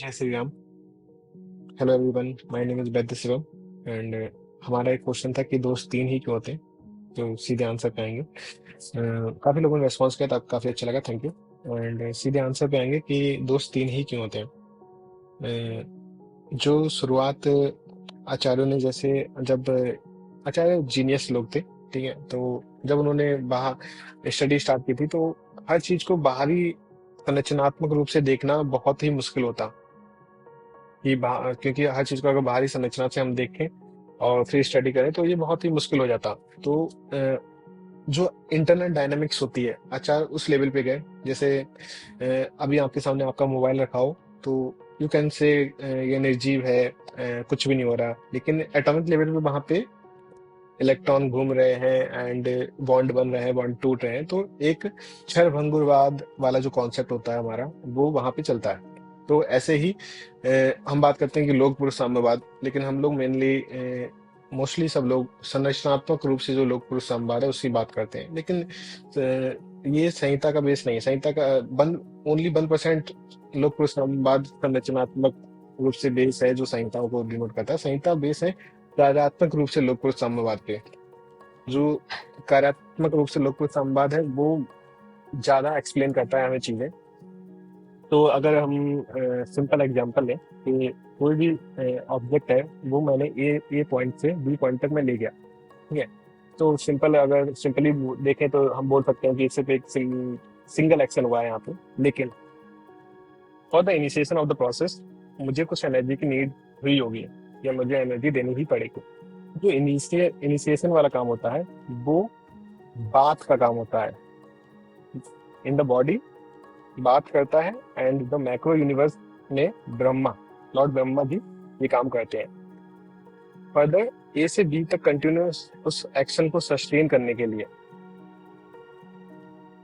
जय Shri Ram. Hello everyone, my name is Vaidya Shivam and हमारा एक क्वेश्चन था कि दोस्त तीन ही क्यों होते हैं। तो सीधे आंसर पे आएंगे। काफी लोगों ने रेस्पॉन्स किया था, काफी अच्छा लगा, थैंक यू। एंड सीधे आंसर पे आएंगे कि दोस्त तीन ही क्यों होते हैं। जो शुरुआत आचार्यों ने, जैसे जब आचार्य जीनियस लोग थे, ठीक है, तो जब उन्होंने बाहर स्टडी स्टार्ट की थी तो हर चीज को बाहरी संरचनात्मक रूप से देखना बहुत ही मुश्किल होता कि क्योंकि हर चीज को अगर बाहरी संरचना से हम देखें और फिर स्टडी करें तो ये बहुत ही मुश्किल हो जाता। तो जो इंटरनल डायनामिक्स होती है, अच्छा उस लेवल पे गए। जैसे अभी आपके सामने आपका मोबाइल रखा हो तो यू कैन से ये निर्जीव है, कुछ भी नहीं हो रहा, लेकिन एटॉमिक लेवल पे वहां पे इलेक्ट्रॉन घूम रहे हैं एंड बॉन्ड बन रहे हैं, बॉन्ड टूट रहे हैं। तो एक क्षरभंगुरवाद वाला जो कॉन्सेप्ट होता है हमारा, वो वहां पे चलता है। तो ऐसे ही हम बात करते हैं कि लोक पुरुष साम्यवाद, लेकिन हम लोग मेनली मोस्टली सब लोग संरचनात्मक रूप से जो लोक पुरुष साम्यवाद है उसकी बात करते हैं। लेकिन ये संहिता का बेस नहीं है। संहिता का ओनली 1% लोक पुरुष साम्यवाद संरचनात्मक रूप से बेस है जो संहिताओं को डिनोट करता है। संहिता बेस है कार्यात्मक रूप से लोक पुरुष साम्यवाद पे। जो कार्यात्मक रूप से लोक पुरुष साम्यवाद है वो ज्यादा एक्सप्लेन करता है हमें चीजें। तो अगर हम सिंपल एग्जांपल लें कि कोई भी ऑब्जेक्ट है, वो मैंने ए पॉइंट से बी पॉइंट तक मैं ले गया, ठीक है। तो सिंपल, अगर सिंपली देखें तो हम बोल सकते हैं कि सिर्फ एक सिंगल एक्शन हुआ है यहाँ पे। लेकिन for the initiation of the process मुझे कुछ एनर्जी की नीड हुई होगी या मुझे एनर्जी देनी ही पड़ेगी। जो इनिशिएशन वाला काम होता है वो बात का काम होता है इन द बॉडी, बात करता है। एंड द मैक्रो यूनिवर्स में ब्रह्मा, लॉर्ड ब्रह्मा जी ये काम करते हैं। फर्दर ए से बी तक कंटिन्यूस उस एक्शन को सस्टेन करने के लिए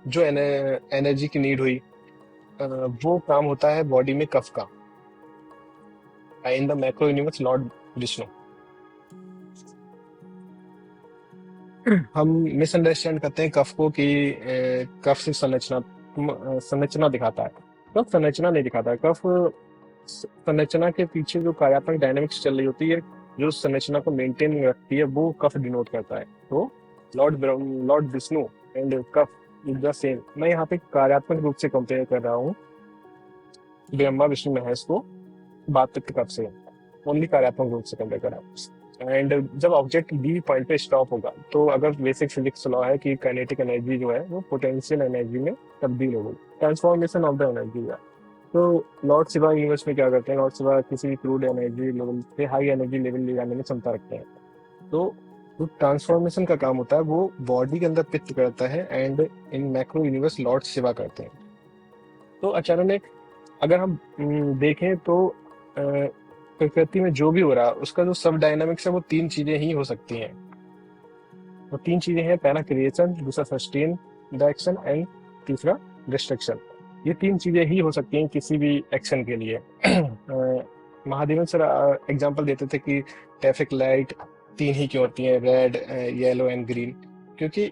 जो एनर्जी की नीड हुई, वो काम होता है बॉडी में कफ का, in the macro universe Lord Vishnu. हम मिसअंडरस्टैंड करते हैं कफ को कि कफ से संरचना दिखाता है। कफ संरचना नहीं दिखाता है। कफ संरचना के पीछे जो कार्यात्मक डायनेमिक्स चल रही होती है, जो संरचना को मेंटेन रखती है, वो कफ डिनोट करता है। तो lord Vishnu and cuff is the same. मैं यहाँ पे कार्यात्मक रूप से कंपेयर कर रहा हूँ ब्रह्मा विष्णु महेश को बात तक कफ से, ओनली कार्यात्मक रूप से कंपेयर कर रहा हूँ। एंड जब ऑब्जेक्ट बी पॉइंट पे स्टॉप होगा तो अगर बेसिक फिजिक्स लॉ है कि काइनेटिक एनर्जी जो है वो पोटेंशियल एनर्जी में तब्दील हो गई, ट्रांसफॉर्मेशन ऑफ द एनर्जी है। तो लॉर्ड शिवा यूनिवर्स में क्या करते हैं, लॉर्ड शिवा किसी भी क्रूड एनर्जी लेवल से हाई एनर्जी लेवल ले जाने में क्षमता रखते हैं। तो जो ट्रांसफॉर्मेशन का काम होता है वो बॉडी के अंदर पित्त करता है and in macro universe Lord Shiva करते हैं। तो आचार्य ने, अगर हम देखें तो प्रकृति में जो भी हो रहा है उसका जो सब डायनामिक्स है वो तीन चीजें ही हो सकती हैं। वो तीन चीजें हैं, पहला क्रिएशन, दूसरा सस्टेन द एक्शन एंड तीसरा डिस्ट्रक्शन। ये तीन चीजें ही हो सकती हैं किसी भी एक्शन के लिए। महादेवन सर एग्जांपल देते थे कि ट्रैफिक लाइट तीन ही क्यों होती हैं, रेड, येलो एंड ग्रीन, क्योंकि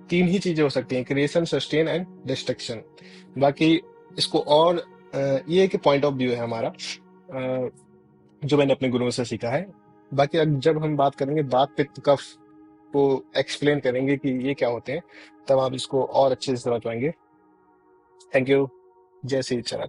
तीन ही चीजें हो सकती हैं, क्रिएशन, सस्टेन एंड डिस्ट्रक्शन। बाकी इसको और ये एक पॉइंट ऑफ व्यू है हमारा, जो मैंने अपने गुरुओं से सीखा है। बाकी अब जब हम बात करेंगे बात पित्त कफ को एक्सप्लेन करेंगे कि ये क्या होते हैं, तब आप इसको और अच्छे से समझ पाएंगे। Thank you. जय श्री चरण।